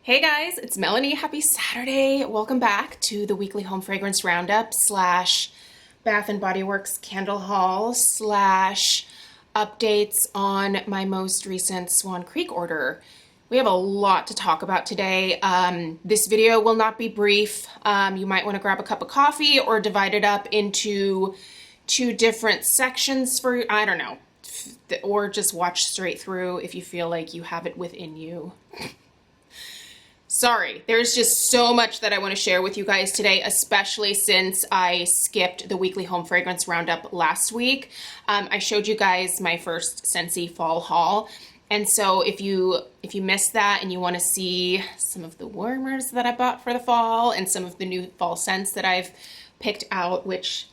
Hey guys, it's Melanie. Happy Saturday. Welcome back to the weekly home fragrance roundup slash Bath & Body Works candle haul slash updates on my most recent Swan Creek order. We have a lot to talk about today. This video will not be brief. You might want to grab a cup of coffee or divide it up into two different sections for, I don't know, or just watch straight through if you feel like you have it within you. Sorry, there's just so much that I want to share with you guys today, especially since I skipped the weekly home fragrance roundup last week. I showed you guys my first Scentsy fall haul. And so if you missed that and you want to see some of the warmers that I bought for the fall and some of the new fall scents that I've picked out, which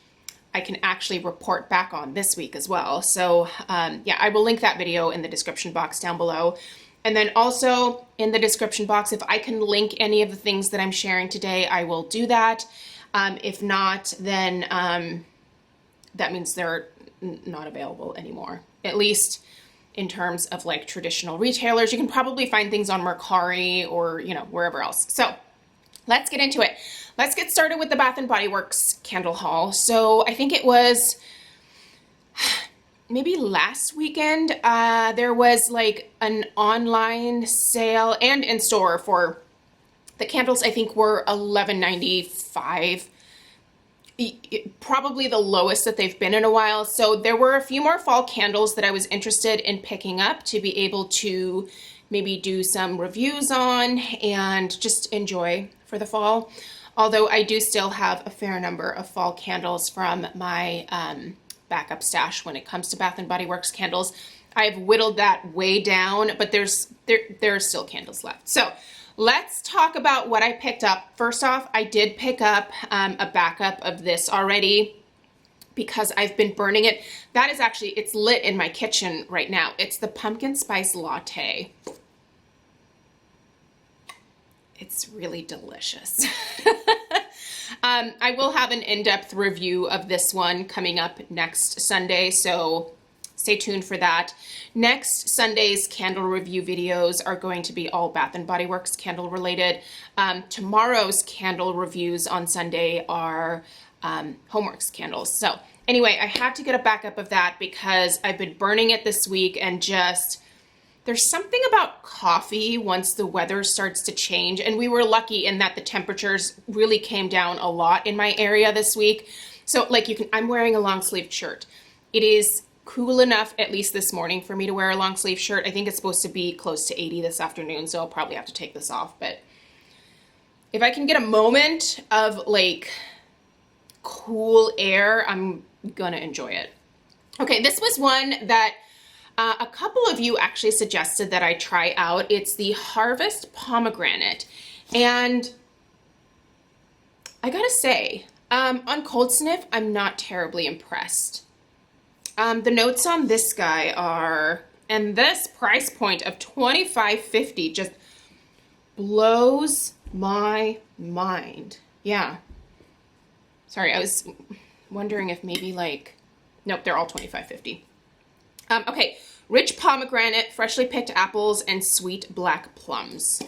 I can actually report back on this week as well. So yeah, I will link that video in the description box down below. And then also in the description box, if I can link any of the things that I'm sharing today, I will do that. If not, then that means they're not available anymore, at least in terms of like traditional retailers. You can probably find things on Mercari or, you know, wherever else. So let's get into it. Let's get started with the Bath & Body Works candle haul. So I think it was maybe last weekend, there was like an online sale and in store for the candles. I think were $11.95, probably the lowest that they've been in a while. So there were a few more fall candles that I was interested in picking up to be able to maybe do some reviews on and just enjoy for the fall. Although I do still have a fair number of fall candles from my backup stash when it comes to Bath & Body Works candles. I've whittled that way down, but there are still candles left. So let's talk about what I picked up. First off, I did pick up a backup of this already because I've been burning it. That is actually, it's lit in my kitchen right now. It's the pumpkin spice latte. It's really delicious. I will have an in-depth review of this one coming up next Sunday, so stay tuned for that. Next Sunday's candle review videos are going to be all Bath & Body Works candle related. Tomorrow's candle reviews on Sunday are Homeworks candles. So anyway, I had to get a backup of that because I've been burning it this week and just... There's something about coffee once the weather starts to change, and we were lucky in that the temperatures really came down a lot in my area this week. So like I'm wearing a long sleeved shirt. It is cool enough, at least this morning, for me to wear a long sleeve shirt. I think it's supposed to be close to 80 this afternoon, so I'll probably have to take this off. But if I can get a moment of like cool air, I'm gonna enjoy it. Okay, this was one that a couple of you actually suggested that I try out. It's the Harvest Pomegranate. And I gotta say, on cold sniff, I'm not terribly impressed. The notes on this guy are, and this price point of $25.50 just blows my mind. Yeah. Sorry, I was wondering if maybe like, nope, they're all $25.50. Okay, rich pomegranate, freshly picked apples, and sweet black plums.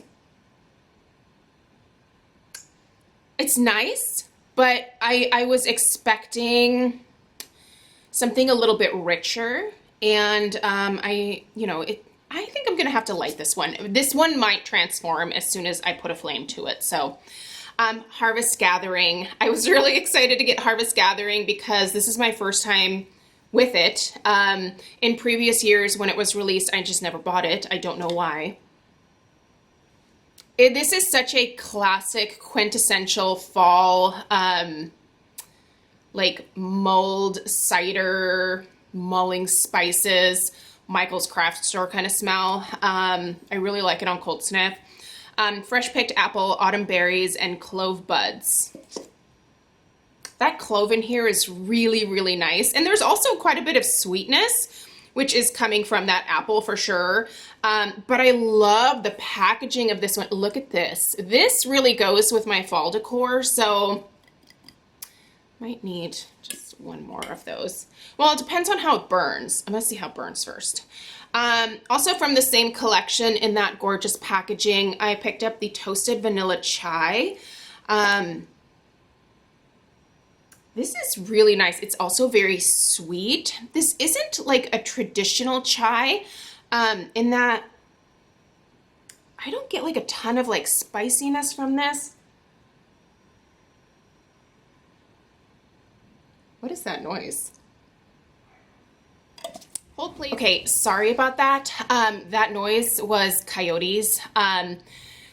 It's nice, but I was expecting something a little bit richer, and I think I'm gonna have to light this one. This one might transform as soon as I put a flame to it. So, Harvest Gathering. I was really excited to get Harvest Gathering because this is my first time with it. In previous years when it was released, I just never bought it. I don't know why. This is such a classic, quintessential fall, like mulled cider, mulling spices, Michael's craft store kind of smell. I really like it on cold sniff. Fresh picked apple, autumn berries, and clove buds. That clove in here is really, really nice. And there's also quite a bit of sweetness, which is coming from that apple for sure. But I love the packaging of this one. Look at this. This really goes with my fall decor, so might need just one more of those. Well, it depends on how it burns. I'm gonna see how it burns first. Also from the same collection in that gorgeous packaging, I picked up the Toasted Vanilla Chai. This is really nice. It's also very sweet. This isn't like a traditional chai, in that I don't get like a ton of like spiciness from this. What is that noise? Hold please. Okay, sorry about that. That noise was coyotes.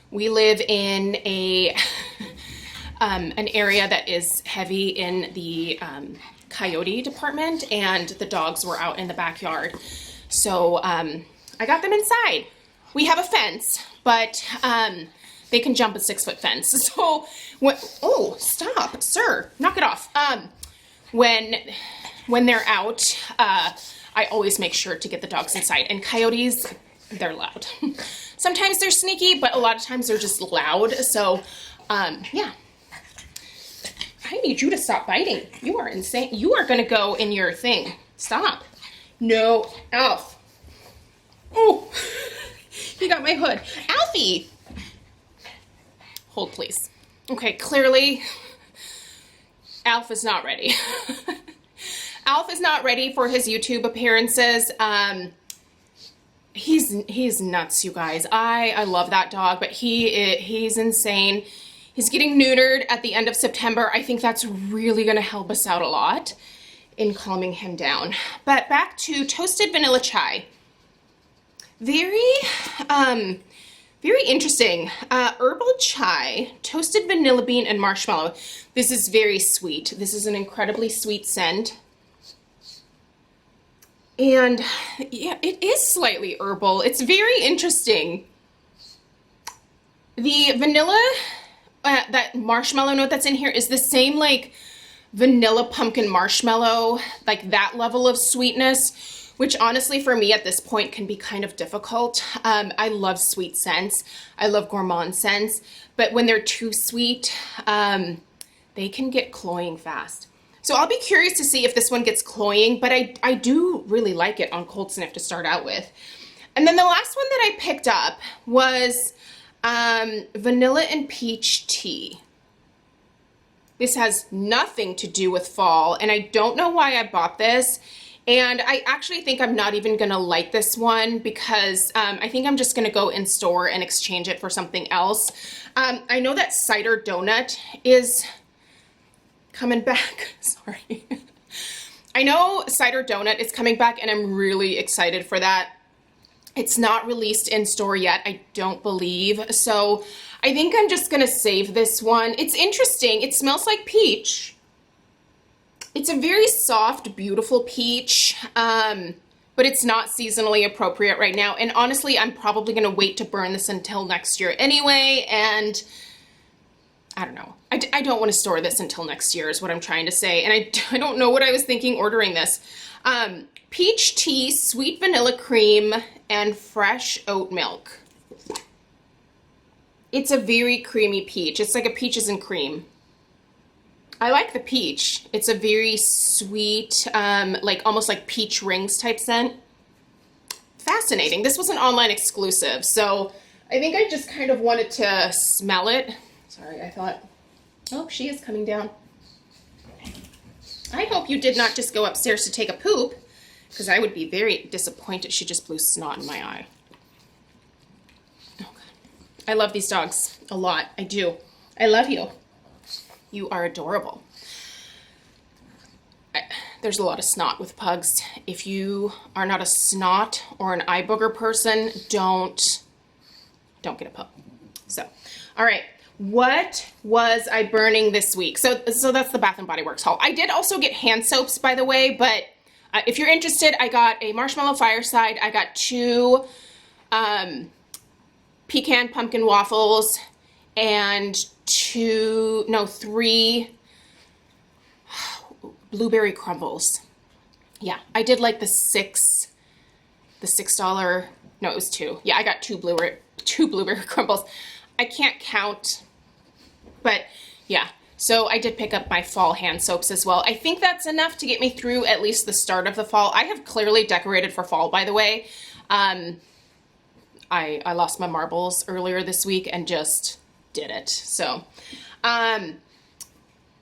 We live in a an area that is heavy in the coyote department, and the dogs were out in the backyard. So I got them inside. We have a fence, but they can jump a 6-foot fence. So, oh, stop, sir, knock it off. When they're out, I always make sure to get the dogs inside. And coyotes, they're loud. Sometimes they're sneaky, but a lot of times they're just loud. So, yeah. I need you to stop biting. You are insane. You are gonna go in your thing. Stop. No, Alf. Oh, he got my hood. Alfie. Hold, please. Okay, clearly, Alf is not ready. Alf is not ready for his YouTube appearances. He's nuts, you guys. I love that dog, but he's insane. He's getting neutered at the end of September. I think that's really gonna help us out a lot in calming him down. But back to Toasted Vanilla Chai. Very interesting. Herbal chai, toasted vanilla bean, and marshmallow. This is very sweet. This is an incredibly sweet scent. And yeah, it is slightly herbal. It's very interesting. The vanilla, that marshmallow note that's in here is the same like vanilla pumpkin marshmallow, like that level of sweetness, which honestly for me at this point can be kind of difficult. I love sweet scents. I love gourmand scents, but when they're too sweet, they can get cloying fast. So I'll be curious to see if this one gets cloying, but I do really like it on cold sniff to start out with. And then the last one that I picked up was vanilla and peach tea. This has nothing to do with fall, and I don't know why I bought this. And I actually think I'm not even gonna like this one because I think I'm just gonna go in store and exchange it for something else. I know that cider donut is coming back. Sorry. I know cider donut is coming back, and I'm really excited for that. It's not released in store yet, I don't believe. So I think I'm just gonna save this one. It's interesting. It smells like peach. It's a very soft, beautiful peach, but it's not seasonally appropriate right now. And honestly, I'm probably gonna wait to burn this until next year anyway, and I don't know. I don't want to store this until next year is what I'm trying to say. And I don't know what I was thinking ordering this. Peach tea, sweet vanilla cream, and fresh oat milk. It's a very creamy peach. It's like a peaches and cream. I like the peach. It's a very sweet, like almost like peach rings type scent. Fascinating. This was an online exclusive, so I think I just kind of wanted to smell it. Sorry, I thought, oh, she is coming down. I hope you did not just go upstairs to take a poop, because I would be very disappointed. She just blew snot in my eye. Oh, God. I love these dogs a lot. I do. I love you. You are adorable. There's a lot of snot with pugs. If you are not a snot or an eye booger person, don't get a pug. So, all right. What was I burning this week? So that's the Bath & Body Works haul. I did also get hand soaps, by the way, but if you're interested, I got a Marshmallow Fireside. I got 2 pecan pumpkin waffles and 3 blueberry crumbles. Yeah, I did like the $6, no, it was 2. Yeah, I got 2 blueberry crumbles. I can't count, but yeah. So I did pick up my fall hand soaps as well. I think that's enough to get me through at least the start of the fall. I have clearly decorated for fall, by the way. I lost my marbles earlier this week and just did it. So, a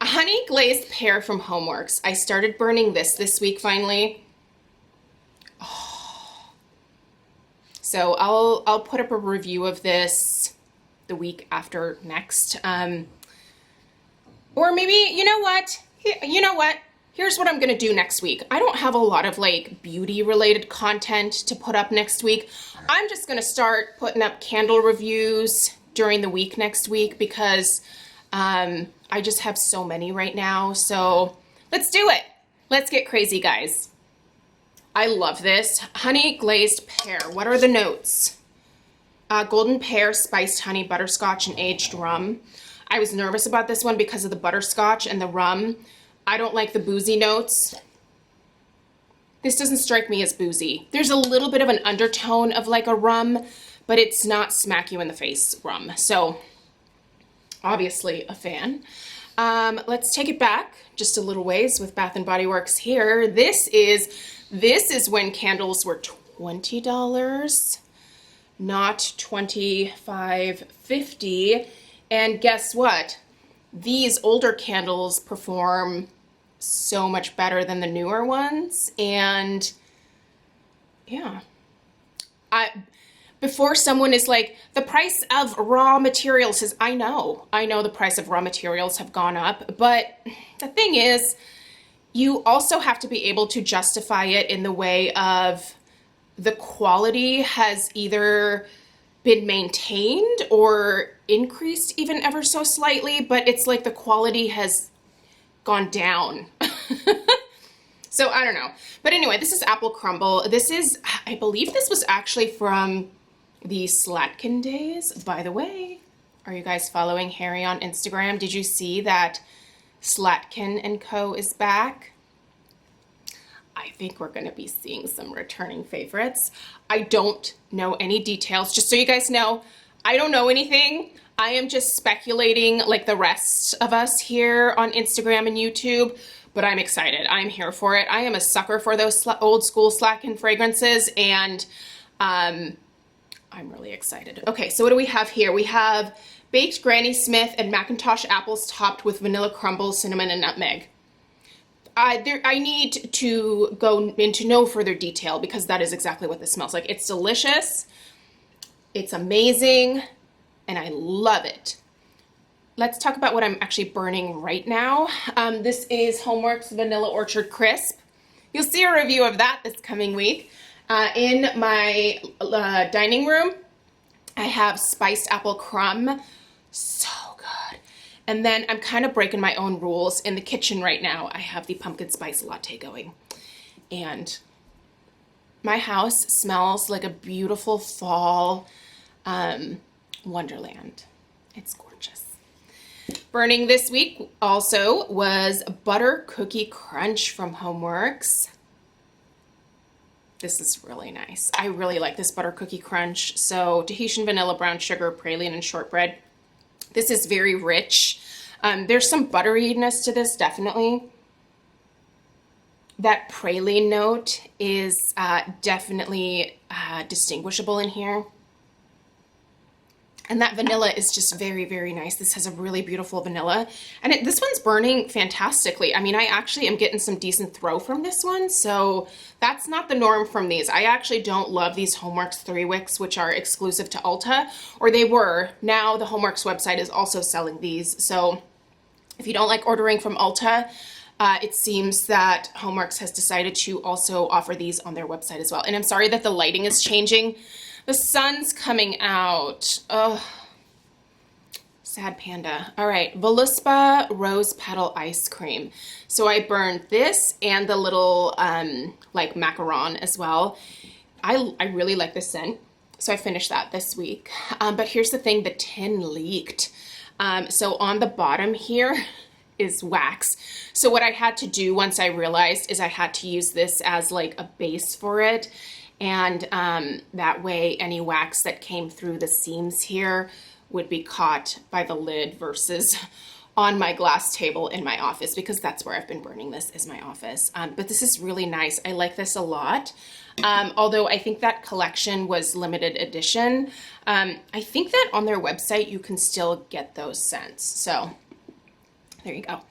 honey glazed pear from Homeworks. I started burning this week finally. Oh. So I'll put up a review of this the week after next. Or maybe, you know what? Here's what I'm gonna do next week. I don't have a lot of like beauty related content to put up next week. I'm just gonna start putting up candle reviews during the week next week because I just have so many right now. So let's do it. Let's get crazy, guys. I love this. Honey glazed pear. What are the notes? Golden pear, spiced honey, butterscotch, and aged rum. I was nervous about this one because of the butterscotch and the rum. I don't like the boozy notes. This doesn't strike me as boozy. There's a little bit of an undertone of like a rum, but it's not smack you in the face rum. So obviously a fan. Let's take it back just a little ways with Bath and Body Works here. This is when candles were $20, not $25.50. And guess what? These older candles perform so much better than the newer ones. And yeah, before someone is like, the price of raw materials is, I know the price of raw materials have gone up, but the thing is, you also have to be able to justify it in the way of the quality has either been maintained or increased even ever so slightly, but it's like the quality has gone down. So I don't know. But anyway, this is apple crumble. I believe this was actually from the Slatkin days. By the way, are you guys following Harry on Instagram? Did you see that Slatkin & Co. is back? I think we're going to be seeing some returning favorites. I don't know any details. Just so you guys know, I don't know anything. I am just speculating like the rest of us here on Instagram and YouTube, but I'm excited. I'm here for it. I am a sucker for those old school Slatkin fragrances, and I'm really excited. Okay, so what do we have here? We have baked Granny Smith and Macintosh apples topped with vanilla crumble, cinnamon, and nutmeg. I need to go into no further detail because that is exactly what this smells like. It's delicious, it's amazing, and I love it. Let's talk about what I'm actually burning right now. This is Homeworks Vanilla Orchard Crisp. You'll see a review of that this coming week. In my dining room, I have spiced apple crumb. So good. And then I'm kind of breaking my own rules. In the kitchen right now, I have the pumpkin spice latte going. And my house smells like a beautiful fall wonderland. It's gorgeous. Burning this week also was Butter Cookie Crunch from Homeworks. This is really nice. I really like this Butter Cookie Crunch. So Tahitian vanilla, brown sugar, praline, and shortbread. This is very rich. There's some butteriness to this, definitely. That praline note is definitely distinguishable in here. And that vanilla is just very, very nice. This has a really beautiful vanilla. And this one's burning fantastically. I mean, I actually am getting some decent throw from this one. So that's not the norm from these. I actually don't love these Homeworks 3 wicks, which are exclusive to Ulta. Or they were. Now the Homeworks website is also selling these. So if you don't like ordering from Ulta, it seems that Homeworks has decided to also offer these on their website as well. And I'm sorry that the lighting is changing. The sun's coming out. Oh, sad panda. All right, Voluspa Rose Petal Ice Cream. So I burned this and the little like macaron as well. I really like this scent, so I finished that this week. But here's the thing, the tin leaked. So on the bottom here is wax. So what I had to do once I realized is I had to use this as like a base for it. And that way any wax that came through the seams here would be caught by the lid versus on my glass table in my office, because that's where I've been burning this, is my office. But this is really nice. I like this a lot. Although I think that collection was limited edition. I think that on their website you can still get those scents. So there you go.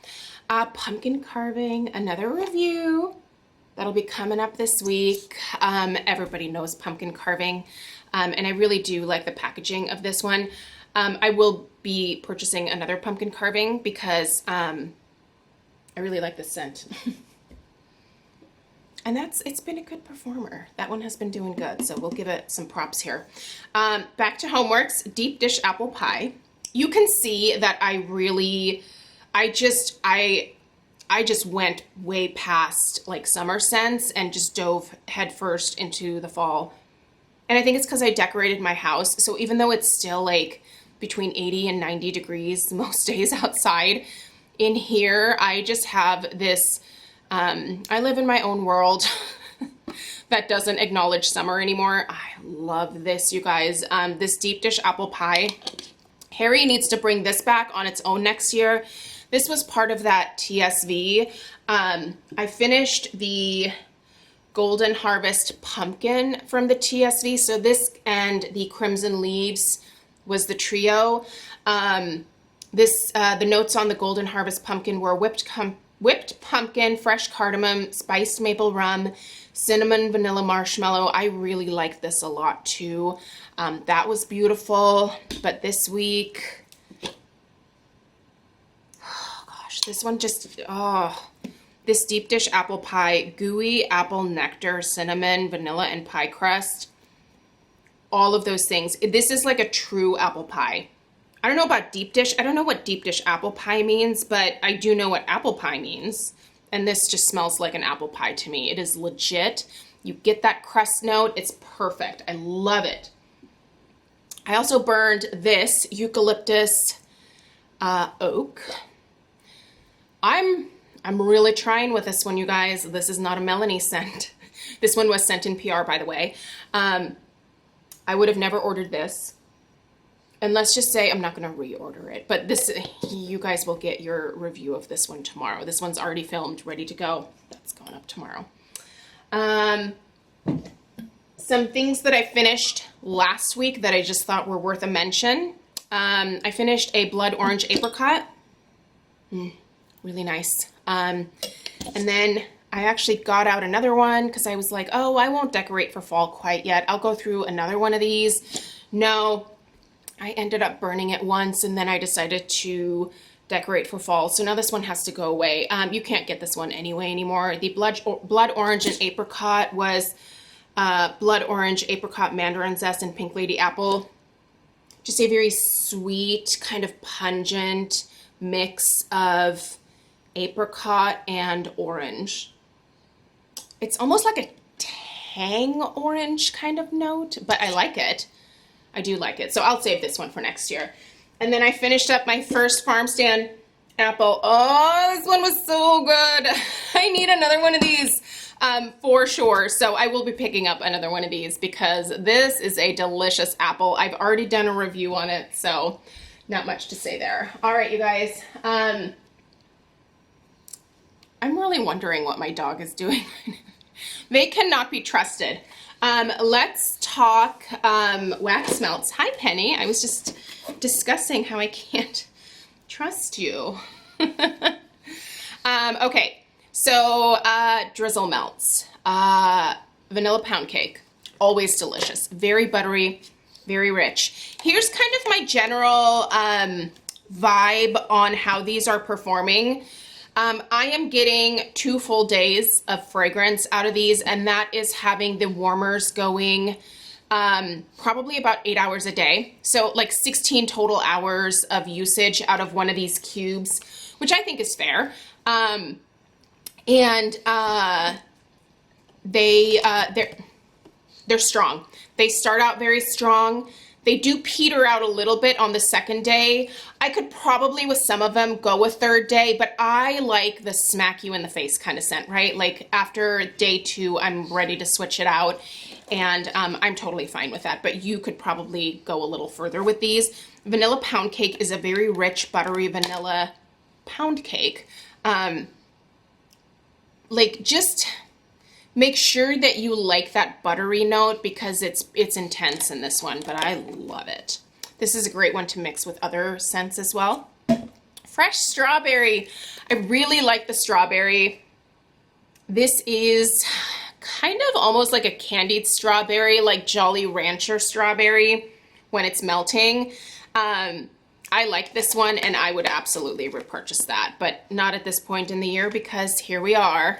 Pumpkin carving, another review that'll be coming up this week. Everybody knows pumpkin carving, and I really do like the packaging of this one. I will be purchasing another pumpkin carving because I really like this scent. And it's been a good performer. That one has been doing good, so we'll give it some props here. Back to Homeworks, deep dish apple pie. You can see that I just went way past like summer scents and just dove headfirst into the fall. And I think it's because I decorated my house. So even though it's still like between 80 and 90 degrees most days outside, in here I just have this, I live in my own world that doesn't acknowledge summer anymore. I love this, you guys. This deep dish apple pie. Harry needs to bring this back on its own next year. This was part of that TSV. I finished the Golden Harvest Pumpkin from the TSV. So this and the Crimson Leaves was the trio. The notes on the Golden Harvest Pumpkin were whipped pumpkin, fresh cardamom, spiced maple rum, cinnamon, vanilla marshmallow. I really like this a lot too. That was beautiful. But this week, oh gosh, this one just, this deep dish apple pie, gooey apple nectar, cinnamon, vanilla, and pie crust. All of those things. This is like a true apple pie. I don't know about deep dish. I don't know what deep dish apple pie means, but I do know what apple pie means. And this just smells like an apple pie to me. It is legit. You get that crust note. It's perfect. I love it. I also burned this eucalyptus oak. I'm really trying with this one, you guys. This is not a Melanie scent. This one was sent in PR, by the way. I would have never ordered this. And let's just say I'm not going to reorder it. But this, you guys will get your review of this one tomorrow. This one's already filmed, ready to go. That's going up tomorrow. Some things that I finished last week that I just thought were worth a mention. I finished a blood orange apricot. Really nice. And then I actually got out another one because I was like, oh, I won't decorate for fall quite yet. I'll go through another one of these. No, I ended up burning it once and then I decided to decorate for fall. So now this one has to go away. You can't get this one anyway anymore. The blood orange and apricot was blood orange, apricot, mandarin zest, and pink lady apple. Just a very sweet, kind of pungent mix of apricot and orange. It's almost like a tang orange kind of note, but I like it. I do like it. So I'll save this one for next year. And then I finished up my first farm stand apple. Oh, this one was so good. I need another one of these for sure. So I will be picking up another one of these because this is a delicious apple. I've already done a review on it, so not much to say there. All right, you guys. I'm really wondering what my dog is doing. They cannot be trusted. Let's talk wax melts. Hi, Penny. I was just discussing how I can't trust you. Okay, so drizzle melts. Vanilla pound cake. Always delicious. Very buttery, very rich. Here's kind of my general vibe on how these are performing. I am getting 2 full days of fragrance out of these, and that is having the warmers going probably about 8 hours a day. So like 16 total hours of usage out of one of these cubes, which I think is fair. They're strong. They start out very strong. They do peter out a little bit on the second day. I could probably, with some of them, go a third day, but I like the smack you in the face kind of scent, right? Like after day 2, I'm ready to switch it out, and I'm totally fine with that, but you could probably go a little further with these. Vanilla pound cake is a very rich, buttery vanilla pound cake. Like just Make sure that you like that buttery note because it's intense in this one, but I love it. This is a great one to mix with other scents as well. Fresh strawberry. I really like the strawberry. This is kind of almost like a candied strawberry, like Jolly Rancher strawberry when it's melting. I like this one and I would absolutely repurchase that, but not at this point in the year because here we are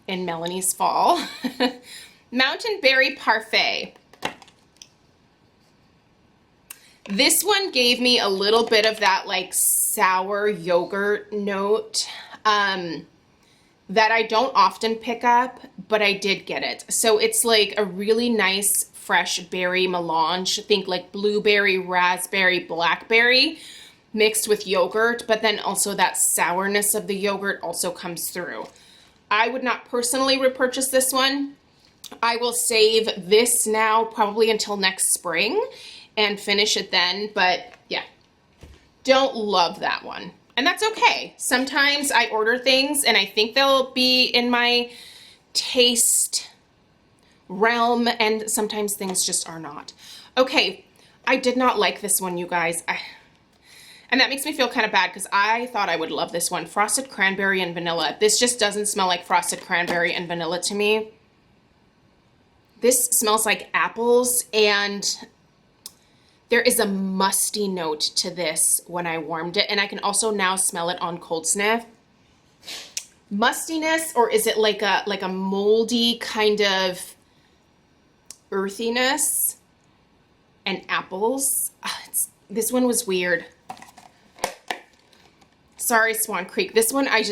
in Melanie's fall. Mountain Berry Parfait. This one gave me a little bit of that like sour yogurt note that I don't often pick up, but I did get it. So it's like a really nice fresh berry melange. Think like blueberry, raspberry, blackberry mixed with yogurt, but then also that sourness of the yogurt also comes through. I would not personally repurchase this one. I will save this now probably until next spring and finish it then, but yeah, don't love that one. And that's okay. Sometimes I order things and I think they'll be in my taste realm and sometimes things just are not. Okay, I did not like this one, you guys. And that makes me feel kind of bad because I thought I would love this one. Frosted Cranberry and Vanilla. This just doesn't smell like Frosted Cranberry and Vanilla to me. This smells like apples and there is a musty note to this when I warmed it, and I can also now smell it on cold sniff. Mustiness, or is it like a moldy kind of earthiness and apples? This one was weird. Sorry, Swan Creek. This one, I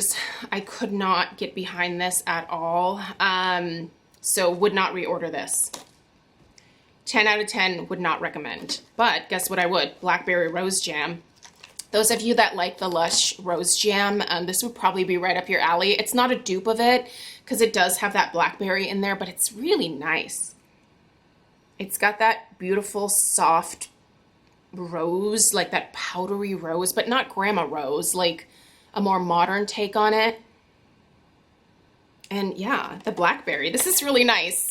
could not get behind this at all. So would not reorder this. 10 out of 10 would not recommend. But guess what I would? Blackberry Rose Jam. Those of you that like the Lush Rose Jam, this would probably be right up your alley. It's not a dupe of it because it does have that blackberry in there, but it's really nice. It's got that beautiful, soft rose, like that powdery rose, but not grandma rose, like a more modern take on it. And yeah, the blackberry. This is really nice.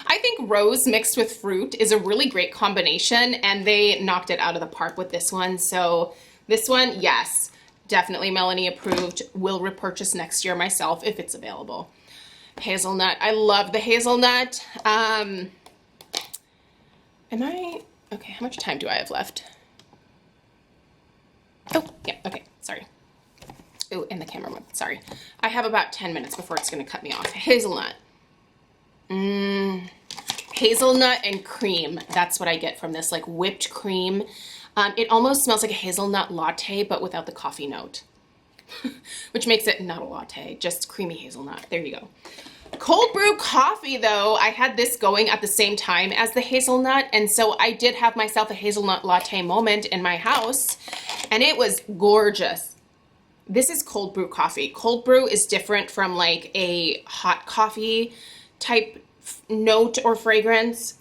I think rose mixed with fruit is a really great combination, and they knocked it out of the park with this one. So this one, yes, definitely Melanie approved. Will repurchase next year myself if it's available. Hazelnut. I love the hazelnut. Okay, how much time do I have left? Oh, yeah, okay, sorry. Oh, and the camera went, sorry. I have about 10 minutes before it's gonna cut me off. Hazelnut. Hazelnut and cream. That's what I get from this, like whipped cream. It almost smells like a hazelnut latte, but without the coffee note, which makes it not a latte, just creamy hazelnut. There you go. Cold brew coffee, though, I had this going at the same time as the hazelnut, and so I did have myself a hazelnut latte moment in my house, and it was gorgeous. This is cold brew coffee. Cold brew is different from like a hot coffee type note or fragrance.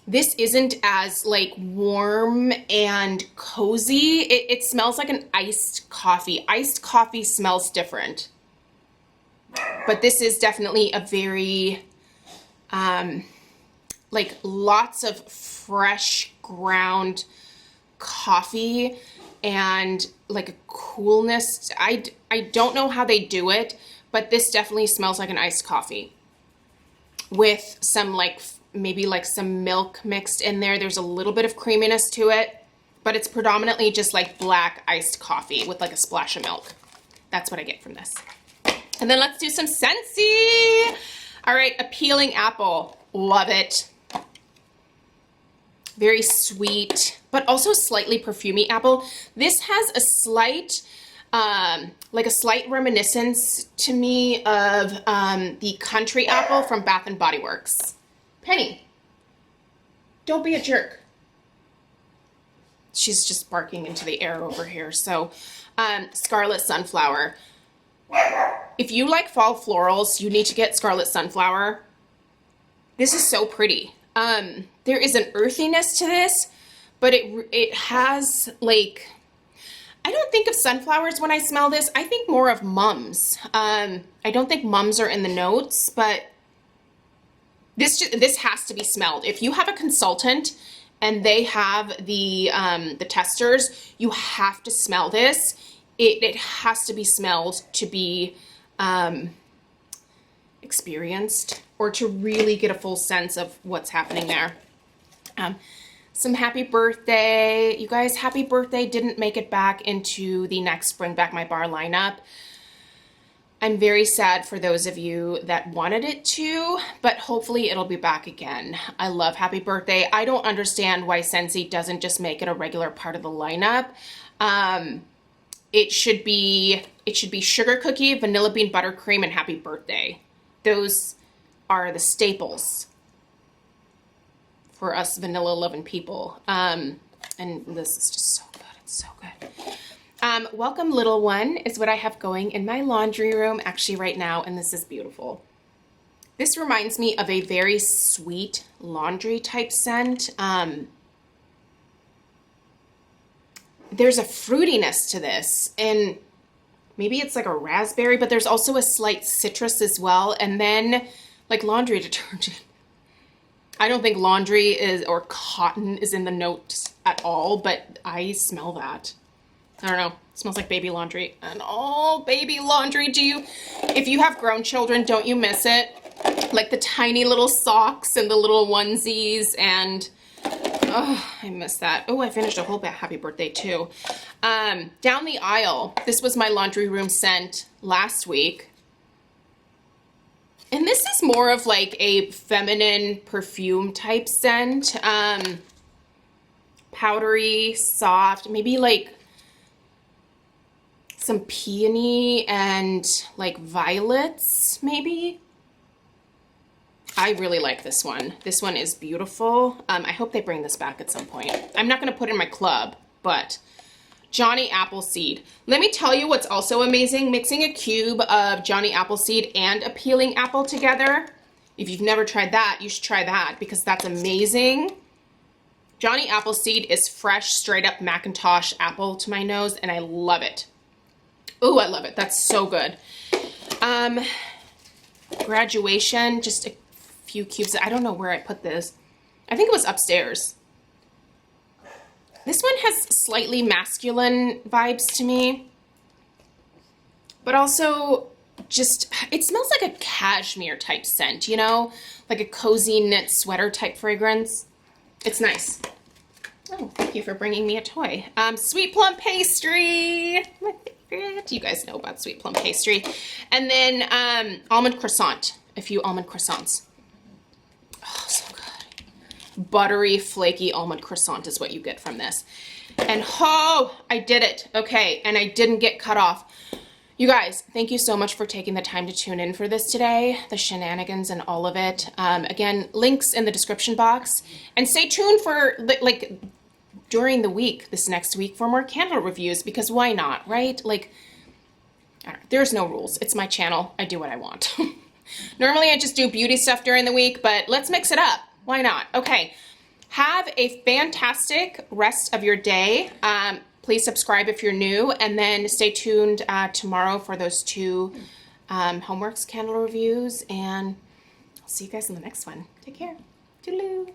This isn't as like warm and cozy. It smells like an iced coffee. Iced coffee smells different. But this is definitely a very, like lots of fresh ground coffee and like a coolness. I don't know how they do it, but this definitely smells like an iced coffee with some like, maybe like some milk mixed in there. There's a little bit of creaminess to it, but it's predominantly just like black iced coffee with like a splash of milk. That's what I get from this. And then let's do some Scentsy. All right, Appealing Apple. Love it. Very sweet, but also slightly perfumey apple. This has a slight, like a slight reminiscence to me of the Country Apple from Bath and Body Works. Penny, don't be a jerk. She's just barking into the air over here. So, Scarlet Sunflower. If you like fall florals, you need to get Scarlet Sunflower. This is so pretty. There is an earthiness to this, but it has like, I don't think of sunflowers when I smell this. I think more of mums. I don't think mums are in the notes, but this has to be smelled. If you have a consultant and they have the testers, you have to smell this. It has to be smelled to be experienced or to really get a full sense of what's happening there. Some happy birthday. You guys, happy birthday didn't make it back into the next Bring Back My Bar lineup. I'm very sad for those of you that wanted it to, but hopefully it'll be back again. I love Happy Birthday. I don't understand why Scentsy doesn't just make it a regular part of the lineup. It should be sugar cookie, vanilla bean buttercream, and Happy Birthday. Those are the staples for us vanilla loving people. And this is just so good. It's so good. Welcome Little One is what I have going in my laundry room actually right now, and this is beautiful. This reminds me of a very sweet laundry type scent. There's a fruitiness to this, and maybe it's like a raspberry, but there's also a slight citrus as well, and then like laundry detergent. I don't think laundry is, or cotton is in the notes at all, but I smell that. I don't know. It smells like baby laundry. And oh, baby laundry. If you have grown children, don't you miss it? Like the tiny little socks and the little onesies and, oh, I miss that. Oh, I finished a whole Happy Birthday too. Down the aisle. This was my laundry room scent last week. And this is more of like a feminine perfume type scent. Powdery, soft, maybe like some peony and like violets, maybe. I really like this one. This one is beautiful. I hope they bring this back at some point. I'm not going to put it in my club, but Johnny Appleseed. Let me tell you what's also amazing. Mixing a cube of Johnny Appleseed and a peeling apple together. If you've never tried that, you should try that because that's amazing. Johnny Appleseed is fresh, straight up Macintosh apple to my nose, and I love it. Oh, I love it. That's so good. Graduation, just a few cubes. I don't know where I put this. I think it was upstairs. This one has slightly masculine vibes to me, but also just, it smells like a cashmere type scent, you know, like a cozy knit sweater type fragrance. It's nice. Oh, thank you for bringing me a toy. Sweet plum pastry, my favorite. You guys know about sweet plum pastry. And then almond croissant, a few almond croissants. Oh, so good. Buttery, flaky almond croissant is what you get from this. And oh, I did it. Okay, and I didn't get cut off. You guys, thank you so much for taking the time to tune in for this today, the shenanigans and all of it. Again, links in the description box. And stay tuned for, like, during the week, this next week, for more candle reviews, because why not, right? Like, I don't know, there's no rules. It's my channel. I do what I want. Normally, I just do beauty stuff during the week, but let's mix it up. Why not? Okay. Have a fantastic rest of your day. Please subscribe if you're new, and then stay tuned tomorrow for those two Homeworks candle reviews, and I'll see you guys in the next one. Take care. Toodaloo.